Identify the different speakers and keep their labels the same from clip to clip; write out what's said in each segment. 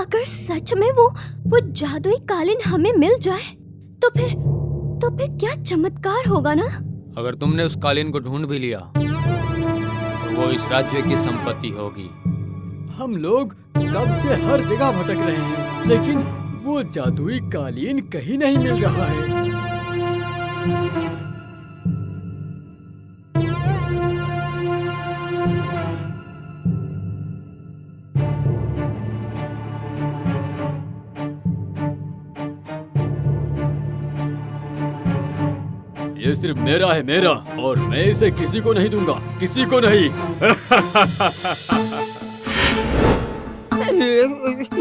Speaker 1: अगर सच में वो जादुई कालीन हमें मिल जाए तो फिर क्या चमत्कार होगा ना।
Speaker 2: अगर तुमने उस कालीन को ढूंढ भी लिया तो वो इस राज्य की संपत्ति होगी।
Speaker 3: हम लोग कब से हर जगह भटक रहे हैं, लेकिन वो जादुई कालीन कहीं नहीं मिल रहा है। ये सिर्फ मेरा है, मेरा, और मैं इसे किसी को नहीं दूंगा, किसी को नहीं।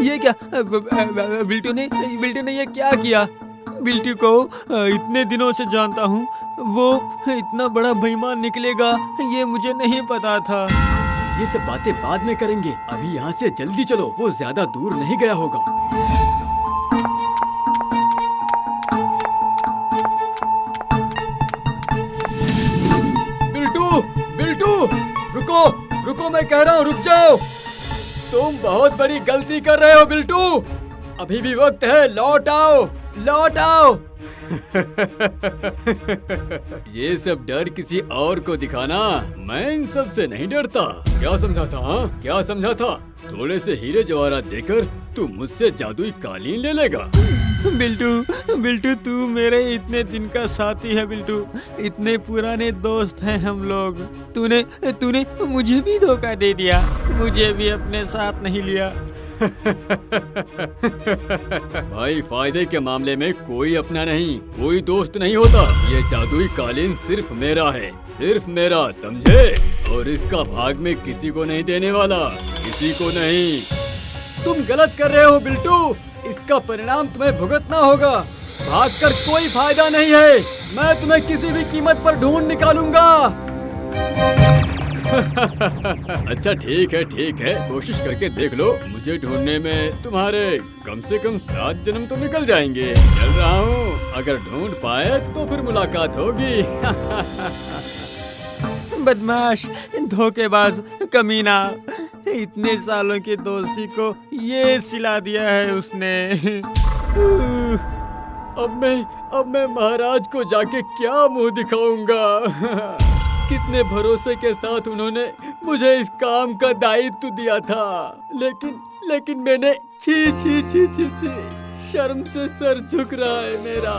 Speaker 4: ये क्या? बिल्टू ने ये क्या किया? बिल्टू को इतने दिनों से जानता हूँ, वो इतना बड़ा बेईमान निकलेगा ये मुझे नहीं पता था।
Speaker 3: ये सब बातें बाद में करेंगे, अभी यहाँ से जल्दी चलो, वो ज्यादा दूर नहीं गया होगा। बिल्टू, रुको, रुको, मैं कह रहा हूँ, रुक जाओ। तुम बहुत बड़ी गलती कर रहे हो बिल्टू, अभी भी वक्त है, लौट आओ, लौट आओ। ये सब डर किसी और को दिखाना, मैं इन सब से नहीं डरता। क्या समझा था? हाँ, क्या समझा था? थोड़े से हीरे जवाहरात देकर तू मुझसे जादुई कालीन ले लेगा?
Speaker 4: बिल्टू तू मेरे इतने दिन का साथी है बिल्टू, इतने पुराने दोस्त हैं हम लोग। तूने मुझे भी धोखा दे दिया, मुझे भी अपने साथ नहीं लिया।
Speaker 3: भाई, फायदे के मामले में कोई अपना नहीं, कोई दोस्त नहीं होता। ये जादुई कालीन सिर्फ मेरा है, सिर्फ मेरा, समझे? और इसका भाग में किसी को नहीं देने वाला, किसी को नहीं। तुम गलत कर रहे हो बिल्टू, इसका परिणाम तुम्हें भुगतना होगा। भागकर कोई फायदा नहीं है, मैं तुम्हें किसी भी कीमत पर ढूंढ निकालूंगा। अच्छा ठीक है, कोशिश करके देख लो। मुझे ढूंढने में तुम्हारे कम से कम 7 जन्म तो निकल जाएंगे। चल रहा हूँ, अगर ढूंढ पाए तो फिर मुलाकात होगी।
Speaker 4: बदमाश, धोखेबाज, कमीना, इतने सालों की दोस्ती को ये सिला दिया है उसने।
Speaker 3: अब मैं महाराज को जाके क्या मुंह दिखाऊंगा? कितने भरोसे के साथ उन्होंने मुझे इस काम का दायित्व दिया था, लेकिन मैंने छी, शर्म से सर झुक रहा है मेरा।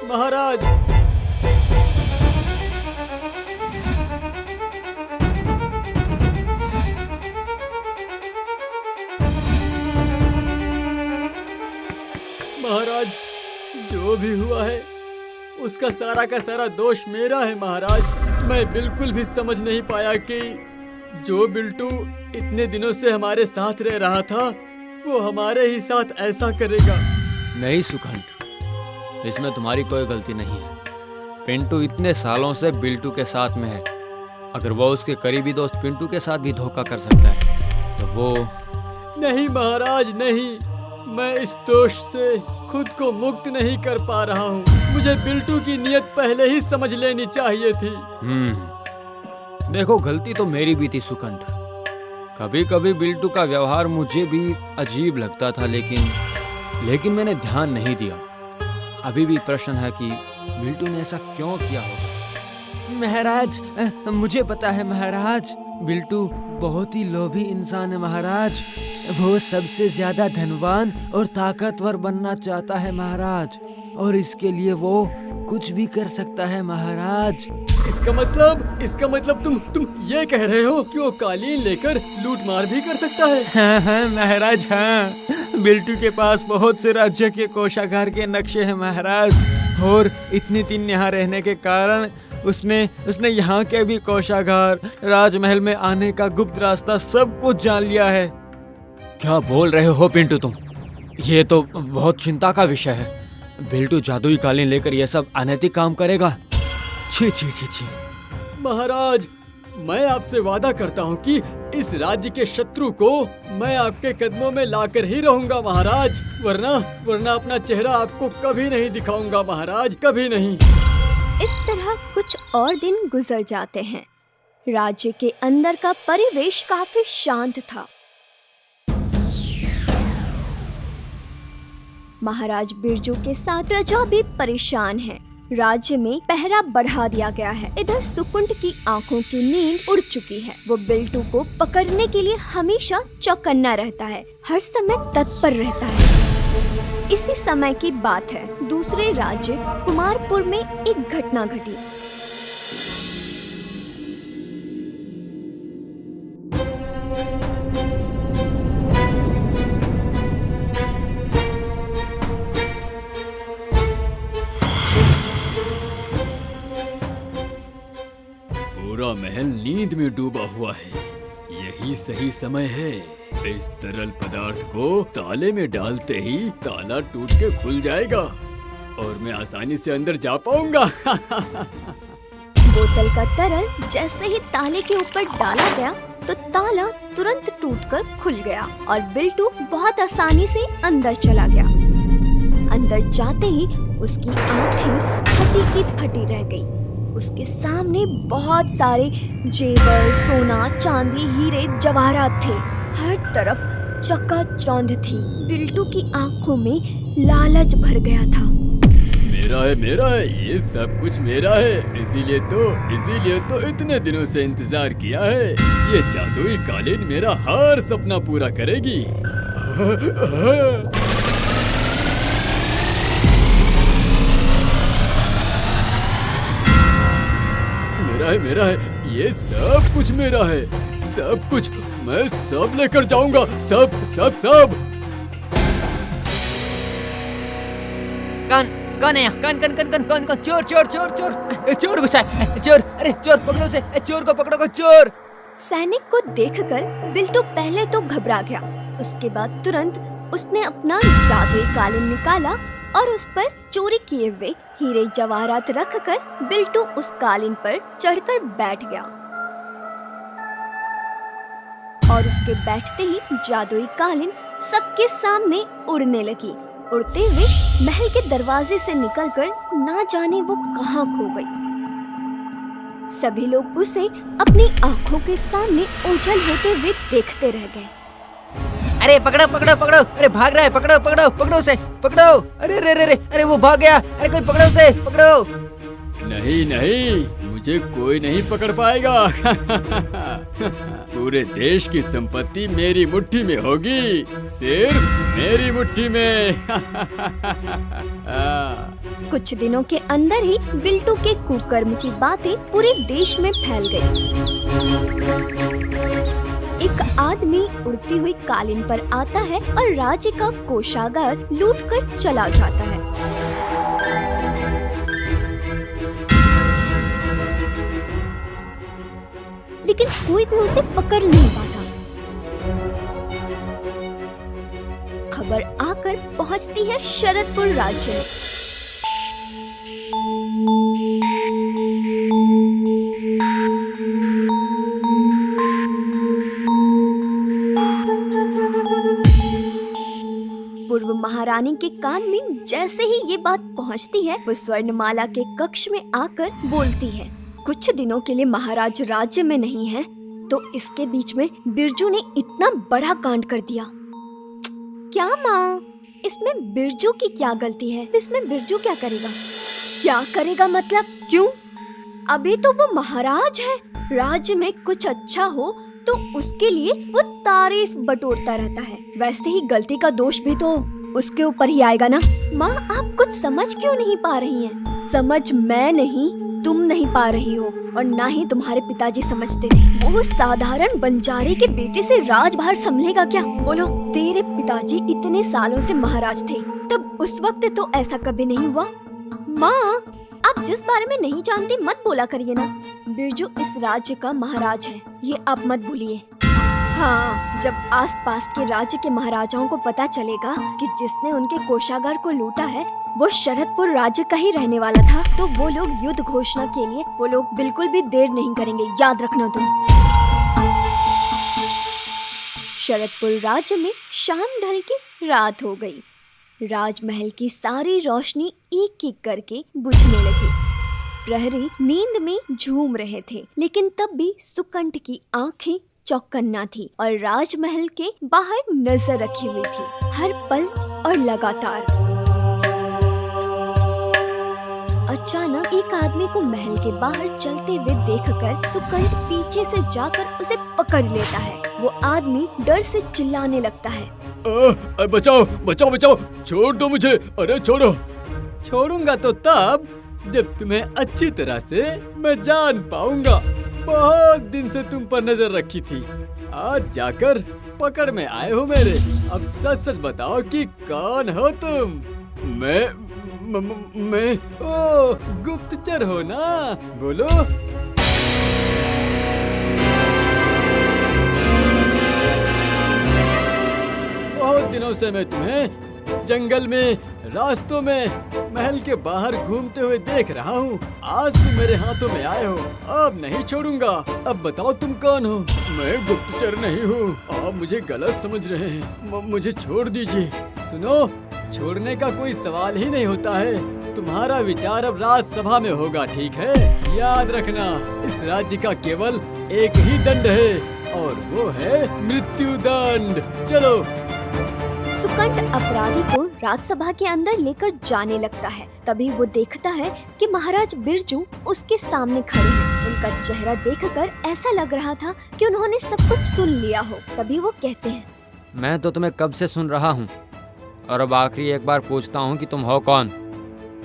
Speaker 3: महाराज, महाराज, जो भी हुआ है उसका सारा का सारा दोष मेरा है महाराज। मैं बिल्कुल भी समझ नहीं पाया कि जो बिल्टू इतने दिनों से हमारे साथ रह रहा था वो हमारे ही साथ ऐसा करेगा।
Speaker 2: नहीं सुखंड, इसमें तुम्हारी कोई गलती नहीं है। पिंटू इतने सालों से बिल्टू के साथ में है, अगर वो उसके करीबी दोस्त पिंटू के साथ भी धोखा कर सकता है तो वो।
Speaker 3: नहीं महाराज, नहीं, मैं इस दोष से खुद को मुक्त नहीं कर पा रहा हूँ। मुझे बिल्टू की नीयत पहले ही समझ लेनी चाहिए थी।
Speaker 2: देखो, गलती तो मेरी भी थी सुखंड। कभी कभी बिल्टू का व्यवहार मुझे भी अजीब लगता था, लेकिन मैंने ध्यान नहीं दिया। अभी भी प्रश्न है कि बिल्टू ने ऐसा क्यों किया होगा।
Speaker 4: महाराज, मुझे पता है महाराज, बिल्टू बहुत ही लोभी इंसान है महाराज। वो सबसे ज्यादा धनवान और ताकतवर बनना चाहता है महाराज, और इसके लिए वो कुछ भी कर सकता है महाराज।
Speaker 3: इसका मतलब तुम ये कह रहे हो कि वो कालीन लेकर लूट मार भी कर सकता है?
Speaker 4: हाँ महाराज, हाँ। बिल्टू के पास बहुत से राज्य के कोषागार के नक्शे हैं महाराज, और इतने दिन यहाँ रहने के कारण उसने यहाँ के भी कोषागार, राजमहल में आने का गुप्त रास्ता सब कुछ जान लिया है।
Speaker 2: क्या बोल रहे हो पिंटू तुम? ये तो बहुत चिंता का विषय है। बिल्टू जादुई कालीन लेकर यह सब अनैतिक काम करेगा? छी छी छी छी।
Speaker 3: महाराज, मैं आपसे वादा करता हूँ कि इस राज्य के शत्रु को मैं आपके कदमों में लाकर ही रहूंगा महाराज, वरना अपना चेहरा आपको कभी नहीं दिखाऊंगा महाराज, कभी नहीं।
Speaker 1: इस तरह कुछ और दिन गुजर जाते हैं। राज्य के अंदर का परिवेश काफी शांत था। महाराज बिरजू के साथ प्रजा भी परेशान है। राज्य में पहरा बढ़ा दिया गया है। इधर सुकुंड की आंखों की नींद उड़ चुकी है। वो बिल्टू को पकड़ने के लिए हमेशा चौकन्ना रहता है, हर समय तत्पर रहता है। इसी समय की बात है, दूसरे राज्य कुमारपुर में एक घटना घटी।
Speaker 3: पूरा महल नींद में डूबा हुआ है। यही सही समय है। इस तरल पदार्थ को ताले में डालते ही ताला टूट के खुल जाएगा और मैं आसानी से अंदर जा पाऊंगा।
Speaker 1: बोतल का तरल जैसे ही ताले के ऊपर डाला गया तो ताला तुरंत टूटकर खुल गया और बिल्टू बहुत आसानी से अंदर चला गया। अंदर जाते ही उसकी आंखें फटी की फटी रह गई। उसके सामने बहुत सारे जेवर, सोना, चांदी, हीरे, जवाहरात थे। हर तरफ चकाचौंध थी। बिल्टू की आंखों में लालच भर गया था।
Speaker 3: मेरा है, ये सब कुछ मेरा है। इसीलिए तो इतने दिनों से इंतजार किया है। ये जादुई कालीन मेरा हर सपना पूरा करेगी। मेरा है, ये सब कुछ मेरा है। सब कुछ मैं सब लेकर जाऊंगा, सब।
Speaker 4: कौन है यहाँ? कौन? चोर घुसा है। चोर, अरे चोर पकड़ो उसे, चोर को पकड़ो, चोर।
Speaker 1: सैनिक को देखकर बिल्टू पहले तो घबरा गया। उसके बाद तुरंत उसने अपना जादुई कालीन निकाला और उस पर चोरी किए हुए हीरे जवाहरात रखकर बिल्टू उस कालीन पर चढ़कर बैठ गया। और उसके बैठते ही जादुई कालीन सबके सामने उड़ने लगी। उड़ते हुए महल के दरवाजे से निकलकर ना जाने वो कहां खो गई। सभी लोग उसे अपनी आंखों के सामने ओझल होते हुए देखते रह गए।
Speaker 4: अरे पकड़ो, अरे भाग रहा है, पकड़ो उसे, पकड़ो। अरे वो भाग गया। अरे कोई पकड़ो उसे, पकड़ो।
Speaker 3: नहीं, मुझे कोई नहीं पकड़ पाएगा। पूरे देश की संपत्ति मेरी मुट्ठी में होगी, सिर्फ मेरी मुट्ठी में।
Speaker 1: कुछ दिनों के अंदर ही बिल्टू के कुकर्म की बातें पूरे देश में फैल गई। एक आदमी उड़ती हुई कालीन पर आता है और राज्य का कोषागार लूटकर चला जाता है। लेकिन कोई भी उसे पकड़ नहीं पाता। खबर आकर पहुंचती है शरदपुर राज्य में। पूर्व महारानी के कान में जैसे ही ये बात पहुंचती है, वो स्वर्णमाला के कक्ष में आकर बोलती है, कुछ दिनों के लिए महाराज राज्य में नहीं है तो इसके बीच में बिरजू ने इतना बड़ा कांड कर दिया। क्या माँ, इसमें बिरजू की क्या गलती है? इसमें बिरजू क्या करेगा मतलब? क्यों? अभी तो वो महाराज है। राज्य में कुछ अच्छा हो तो उसके लिए वो तारीफ बटोरता रहता है। वैसे ही गलती का दोष भी तो उसके ऊपर ही आएगा ना। माँ, आप कुछ समझ क्यों नहीं पा रही हैं? समझ मैं नहीं, तुम नहीं पा रही हो और ना ही तुम्हारे पिताजी समझते थे। वो साधारण बंजारे के बेटे से राजभार संभलेगा क्या? बोलो, तेरे पिताजी इतने सालों से महाराज थे, तब उस वक्त तो ऐसा कभी नहीं हुआ। माँ, आप जिस बारे में नहीं जानते मत बोला करिए ना। बिरजू इस राज्य का महाराज है, ये आप मत भूलिए। हाँ, जब आसपास के राज्य के महाराजाओं को पता चलेगा कि जिसने उनके कोषागार को लूटा है वो शरदपुर राज्य का ही रहने वाला था, तो वो लोग युद्ध घोषणा के लिए वो लोग बिल्कुल भी देर नहीं करेंगे, याद रखना तुम। शरदपुर राज्य में शाम ढल के रात हो गई। राजमहल की सारी रोशनी एक एक करके बुझने लगी। प्रहरी नींद में झूम रहे थे, लेकिन तब भी सुकंठ की आंखें चौकन्ना थी और राजमहल के बाहर नजर रखी हुई थी, हर पल और लगातार। अचानक एक आदमी को महल के बाहर चलते हुए देखकर सुकंठ पीछे से जाकर उसे पकड़ लेता है। वो आदमी डर से चिल्लाने लगता है,
Speaker 3: बचाओ बचाओ बचाओ, छोड़ दो मुझे, अरे छोड़ो। छोड़ूंगा तो तब जब तुम्हें अच्छी तरह से मैं जान पाऊंगा। बहुत दिन से तुम पर नजर रखी थी, आज जाकर पकड़ में आए हो मेरे। अब सच सच बताओ कि कौन हो तुम? मैं ओ गुप्तचर हो ना, बोलो। बहुत दिनों से मैं तुम्हें जंगल में, रास्तों में, महल के बाहर घूमते हुए देख रहा हूँ। आज तुम मेरे हाथों में आए हो, अब नहीं छोड़ूंगा। अब बताओ तुम कौन हो? मैं गुप्तचर नहीं हूँ, आप मुझे गलत समझ रहे हैं। मुझे छोड़ दीजिए। सुनो, छोड़ने का कोई सवाल ही नहीं होता है। तुम्हारा विचार अब राजसभा में होगा, ठीक है? याद रखना, इस राज्य का केवल एक ही दंड है और वो है मृत्यु दंड। चलो।
Speaker 1: सुकंठ अपराधी को राजसभा के अंदर लेकर जाने लगता है। तभी वो देखता है कि महाराज बिरजू उसके सामने खड़े हैं। उनका चेहरा देखकर ऐसा लग रहा था कि उन्होंने सब कुछ सुन लिया हो। तभी वो कहते हैं,
Speaker 2: मैं तो तुम्हें कब से सुन रहा हूँ, और अब आखिरी एक बार पूछता हूँ कि तुम हो कौन?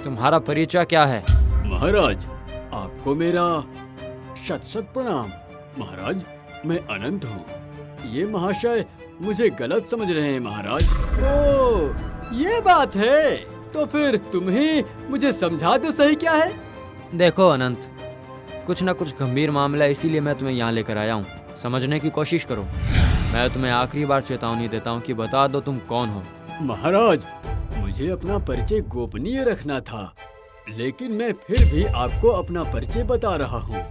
Speaker 2: तुम्हारा परिचय क्या है?
Speaker 3: महाराज, आपको मेरा शत शत प्रणाम। महाराज, मैं अनंत हूँ। ये महाशय मुझे गलत समझ रहे हैं महाराज। ओह, ये बात है। तो फिर तुम ही मुझे समझा दो सही क्या है।
Speaker 2: देखो अनंत, कुछ न कुछ गंभीर मामला है, इसीलिए मैं तुम्हें यहाँ लेकर आया हूँ। समझने की कोशिश करो। मैं तुम्हें आखिरी बार चेतावनी देता हूँ कि बता दो तुम कौन हो।
Speaker 3: महाराज, मुझे अपना परिचय गोपनीय रखना था, लेकिन मैं फिर भी आपको अपना परिचय बता रहा हूँ।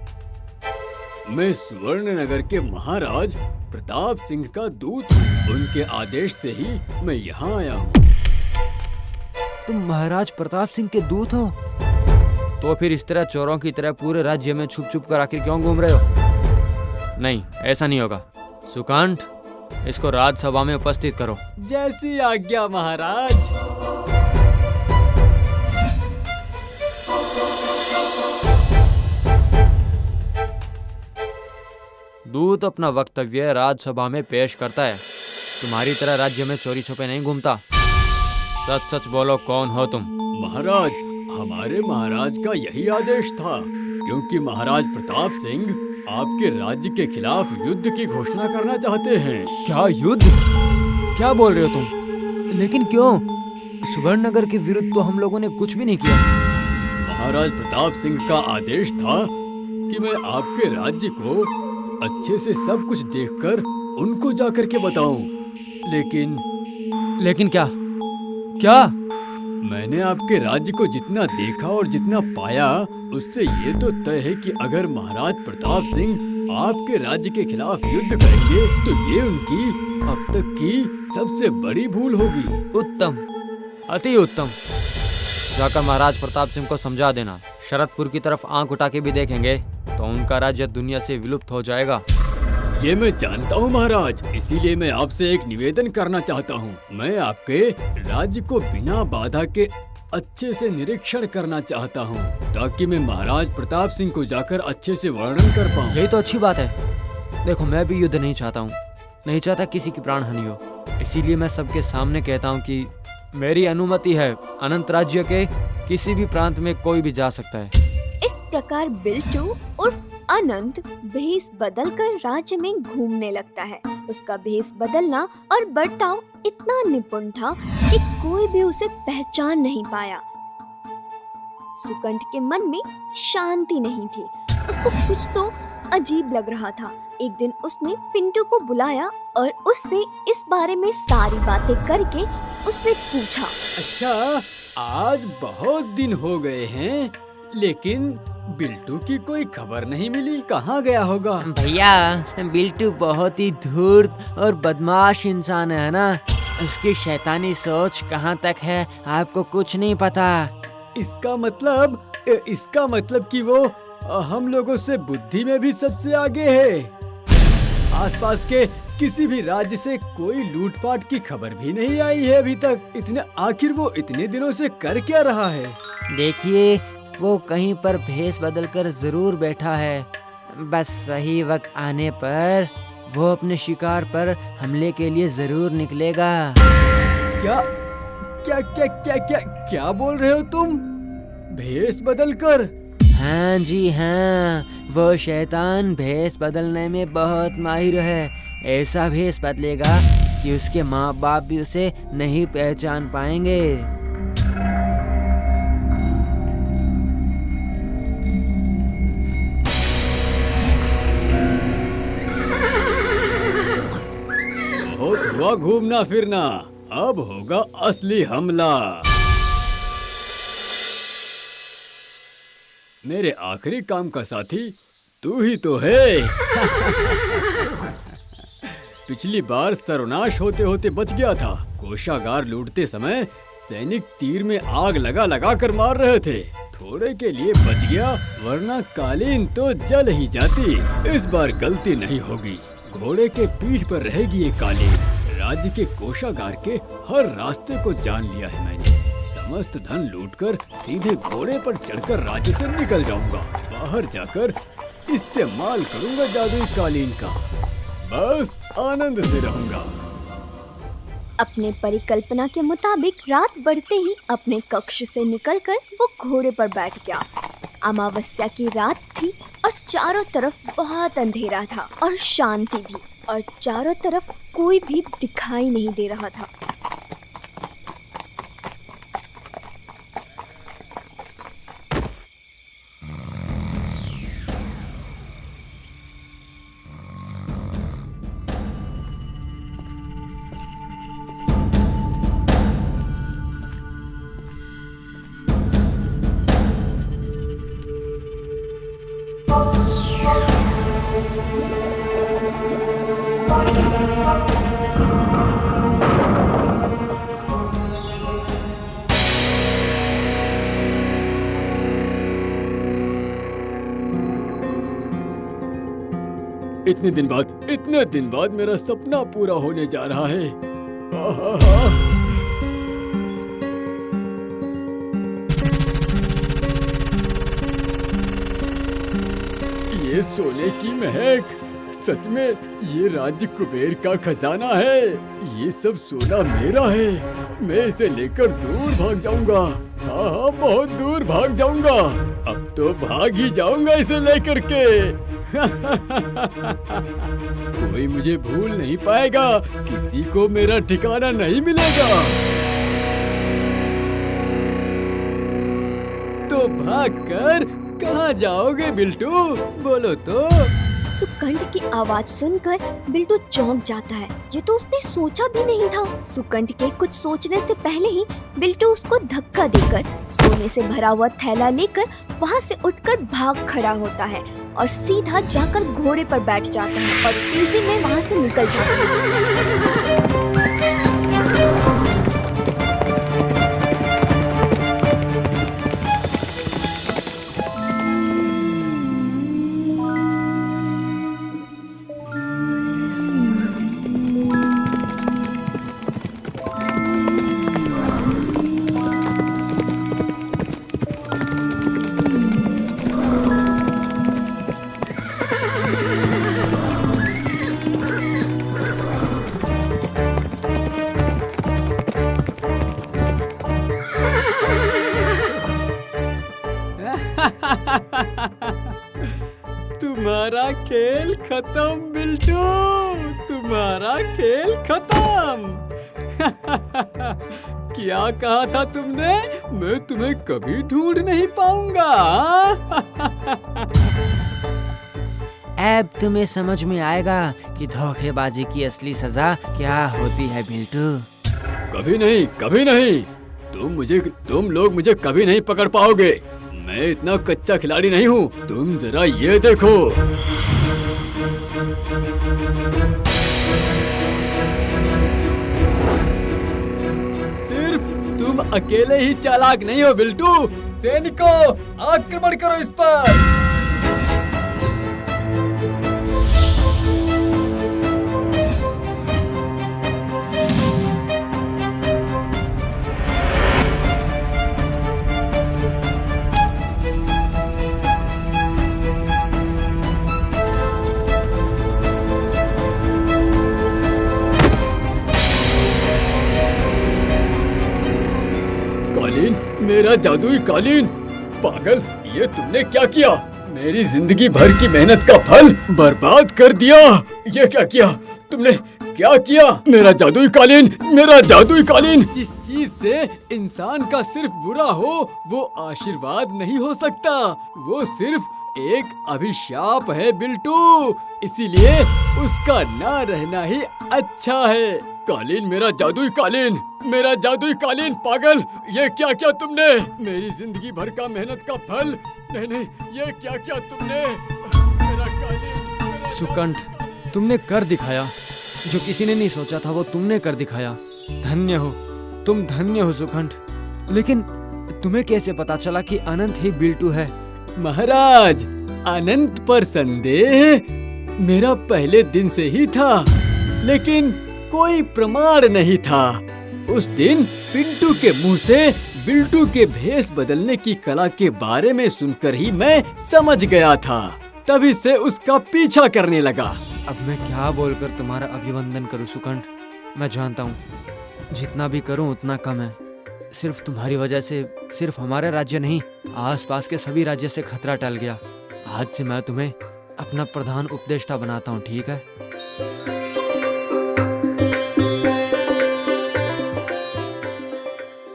Speaker 3: मैं सुवर्ण नगर के महाराज प्रताप सिंह का दूत हूँ। उनके आदेश से ही मैं यहाँ आया हूँ।
Speaker 4: तुम महाराज प्रताप सिंह के दूत हो?
Speaker 2: तो फिर इस तरह चोरों की तरह पूरे राज्य में छुप छुप कर आखिर क्यों घूम रहे हो? नहीं, ऐसा नहीं होगा। सुकंठ, इसको राजसभा में उपस्थित करो।
Speaker 3: जैसी आज्ञा महाराज।
Speaker 2: दूत अपना वक्तव्य राजसभा में पेश करता है। तुम्हारी तरह राज्य में चोरी छुपे नहीं घूमता। सच सच बोलो, कौन हो तुम?
Speaker 3: महाराज, हमारे महाराज का यही आदेश था, क्योंकि महाराज प्रताप सिंह आपके राज्य के खिलाफ युद्ध की घोषणा करना चाहते हैं।
Speaker 4: क्या युद्ध? क्या बोल रहे हो तुम? लेकिन क्यों? सुवर्ण नगर के विरुद्ध तो हम लोगों ने कुछ भी नहीं किया।
Speaker 3: महाराज प्रताप सिंह का आदेश था कि मैं आपके राज्य को अच्छे से सब कुछ देखकर उनको जाकर के बताऊं,
Speaker 2: लेकिन क्या?
Speaker 3: मैंने आपके राज्य को जितना देखा और जितना पाया, उससे ये तो तय है कि अगर महाराज प्रताप सिंह आपके राज्य के खिलाफ युद्ध करेंगे तो ये उनकी अब तक की सबसे बड़ी भूल होगी।
Speaker 2: उत्तम, अति उत्तम। जाकर महाराज प्रताप सिंह को समझा देना। शरदपुर की तरफ आंख उठा के भी देखेंगे तो उनका राज्य दुनिया से विलुप्त हो जाएगा।
Speaker 3: ये मैं जानता हूँ महाराज, इसीलिए मैं आपसे एक निवेदन करना चाहता हूँ। मैं आपके राज्य को बिना बाधा के अच्छे से निरीक्षण करना चाहता हूँ, ताकि मैं महाराज प्रताप सिंह को जाकर अच्छे से वर्णन कर पाऊँ।
Speaker 2: यही तो अच्छी बात है। देखो, मैं भी युद्ध नहीं चाहता हूँ, नहीं चाहता किसी की प्राण हानि हो। इसीलिए मैं सबके सामने कहता हूँ कि मेरी अनुमति है, अनंत राज्य के किसी भी प्रांत में कोई भी जा सकता है।
Speaker 1: इस प्रकार बिल्टू उर्फ अनंत भेष बदलकर राज्य में घूमने लगता है। उसका भेष बदलना और बर्ताव इतना निपुण था कि कोई भी उसे पहचान नहीं पाया। सुकंठ के मन में शांति नहीं थी। उसको कुछ तो अजीब लग रहा था। एक दिन उसने पिंटू को बुलाया और उससे इस बारे में सारी बातें करके उससे पूछा,
Speaker 3: अच्छा, आज बहुत दिन हो गए हैं, लेकिन बिल्टू की कोई खबर नहीं मिली। कहाँ गया होगा?
Speaker 4: भैया, बिल्टू बहुत ही धूर्त और बदमाश इंसान है ना। उसकी शैतानी सोच कहाँ तक है आपको कुछ नहीं पता।
Speaker 3: इसका मतलब कि वो हम लोगों से बुद्धि में भी सबसे आगे है। आसपास के किसी भी राज्य से कोई लूटपाट की खबर भी नहीं आई है अभी तक। आखिर वो इतने दिनों से कर क्या रहा है?
Speaker 4: देखिए, वो कहीं पर भेष बदलकर जरूर बैठा है। बस सही वक्त आने पर वो अपने शिकार पर हमले के लिए जरूर निकलेगा।
Speaker 3: क्या क्या क्या क्या क्या क्या बोल रहे हो तुम? भेष बदलकर?
Speaker 4: हाँ जी हाँ, वो शैतान भेष बदलने में बहुत माहिर है। ऐसा भेष बदलेगा कि उसके माँ बाप भी उसे नहीं पहचान पाएंगे।
Speaker 3: बहुत हुआ घूमना फिरना, अब होगा असली हमला। मेरे आखिरी काम का साथी तू ही तो है। पिछली बार सर्वनाश होते होते बच गया था। कोषागार लूटते समय सैनिक तीर में आग लगा कर मार रहे थे। थोड़े के लिए बच गया, वरना कालीन तो जल ही जाती। इस बार गलती नहीं होगी। घोड़े के पीठ पर रहेगी ये कालीन। राज्य के कोषागार के हर रास्ते को जान लिया है मैंने। समस्त धन लूटकर सीधे घोड़े पर चढ़कर राज्य से निकल जाऊंगा। बाहर जाकर इस्तेमाल करूंगा जादुई कालीन का। बस आनंद से रहूंगा।
Speaker 1: अपने परिकल्पना के मुताबिक रात बढ़ते ही अपने कक्ष से निकलकर वो घोड़े पर बैठ गया। अमावस्या की रात थी और चारों तरफ बहुत अंधेरा था और शांति भी, और चारों तरफ कोई भी दिखाई नहीं दे रहा था।
Speaker 3: इतने दिन बाद मेरा सपना पूरा होने जा रहा है। आहा। ये सोने की महक, सच में ये राज्य कुबेर का खजाना है। ये सब सोना मेरा है। मैं इसे लेकर दूर भाग जाऊंगा। हाँ, बहुत दूर भाग जाऊंगा। अब तो भाग ही जाऊंगा इसे लेकर के। कोई मुझे भूल नहीं पाएगा, किसी को मेरा ठिकाना नहीं मिलेगा। तो भागकर कहाँ जाओगे बिल्टू? बोलो तो।
Speaker 1: सुकंठ की आवाज सुनकर बिल्टू चौंक जाता है। ये तो उसने सोचा भी नहीं था। सुकंठ के कुछ सोचने से पहले ही बिल्टू उसको धक्का देकर सोने से भरा हुआ थैला लेकर वहाँ से उठकर भाग खड़ा होता है और सीधा जाकर घोड़े पर बैठ जाता है और तेजी में वहाँ से निकल जाता है।
Speaker 3: तुम्हारा खेल खत्म बिल्टू, तुम्हारा खेल खत्म। क्या कहा था तुमने? मैं तुम्हें कभी ढूंढ नहीं पाऊंगा।
Speaker 4: अब तुम्हें समझ में आएगा कि धोखेबाजी की असली सजा क्या होती है बिल्टू।
Speaker 3: कभी नहीं, कभी नहीं। तुम लोग मुझे कभी नहीं पकड़ पाओगे। मैं इतना कच्चा खिलाड़ी नहीं हूँ। तुम जरा ये देखो। सिर्फ तुम अकेले ही चालाक नहीं हो बिल्टू। सैनिकों, आक्रमण करो इस पर। कालीन, मेरा जादुई कालीन। पागल, ये तुमने क्या किया? मेरी जिंदगी भर की मेहनत का फल बर्बाद कर दिया। ये क्या किया तुमने? क्या किया? मेरा जादुई कालीन, मेरा जादुई कालीन। जिस चीज से इंसान का सिर्फ बुरा हो वो आशीर्वाद नहीं हो सकता। वो सिर्फ एक अभिशाप है बिल्टू। इसीलिए उसका ना रहना ही अच्छा है। कालीन, मेरा जादुई कालीन, मेरा जादुई कालीन। पागल, ये क्या किया तुमने? मेरी जिंदगी भर का मेहनत का फल। नहीं नहीं, ये क्या किया तुमने? मेरा कालीन।
Speaker 2: सुकंठ, तुमने कर दिखाया जो किसी ने नहीं सोचा था, वो तुमने कर दिखाया। धन्य हो, तुम धन्य हो सुकंठ। लेकिन तुम्हें कैसे पता चला कि अनंत ही बिल्टू है?
Speaker 3: महाराज, अनंत पर संदेह मेरा पहले दिन से ही था, लेकिन कोई प्रमाण नहीं था। उस दिन पिंटू के मुंह से बिल्टू के भेष बदलने की कला के बारे में सुनकर ही मैं समझ गया था। तभी से उसका पीछा करने लगा।
Speaker 2: अब मैं क्या बोलकर तुम्हारा अभिवंदन करूं सुकंठ? मैं जानता हूँ जितना भी करूं उतना कम है। सिर्फ तुम्हारी वजह से सिर्फ हमारा राज्य नहीं, आसपास के सभी राज्य से खतरा टल गया। आज से मैं तुम्हें अपना प्रधान उपदेष्टा बनाता हूँ, ठीक है?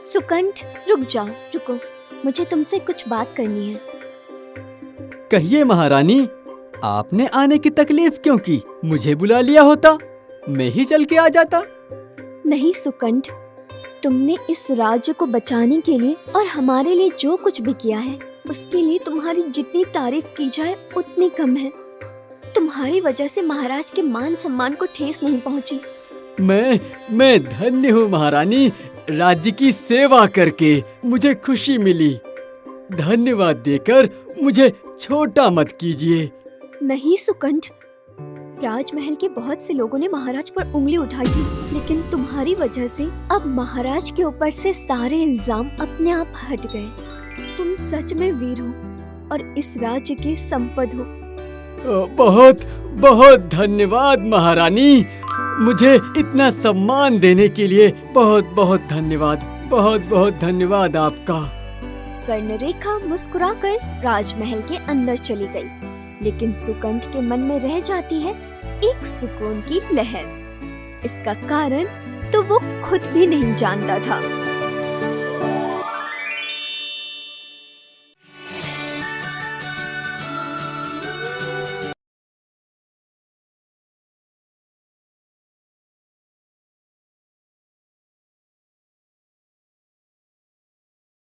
Speaker 1: सुकंठ, रुक जाओ, रुको, मुझे तुमसे कुछ बात करनी है।
Speaker 3: कहिए महारानी, आपने आने की तकलीफ क्यों की? मुझे बुला लिया होता, मैं ही चल के आ जाता।
Speaker 1: नहीं सुकंठ, तुमने इस राज्य को बचाने के लिए और हमारे लिए जो कुछ भी किया है, उसके लिए तुम्हारी जितनी तारीफ की जाए उतनी कम है। तुम्हारी वजह से महाराज के मान सम्मान को ठेस नहीं पहुंची।
Speaker 3: मैं धन्य हूँ महारानी। राज्य की सेवा करके मुझे खुशी मिली। धन्यवाद देकर मुझे छोटा मत कीजिए।
Speaker 1: नहीं सुकंठ, राजमहल के बहुत से लोगों ने महाराज पर उंगली उठाई थी, लेकिन तुम्हारी वजह से अब महाराज के ऊपर से सारे इल्जाम अपने आप हट गए। तुम सच में वीर हो और इस राज्य के संपद हो।
Speaker 3: बहुत बहुत धन्यवाद महारानी। मुझे इतना सम्मान देने के लिए बहुत बहुत धन्यवाद। बहुत बहुत धन्यवाद आपका।
Speaker 1: स्वर्णरेखा मुस्कुराकर राजमहल के अंदर चली गई, लेकिन सुकंठ के मन में रह जाती है एक सुकून की लहर। इसका कारण तो वो खुद भी नहीं जानता था।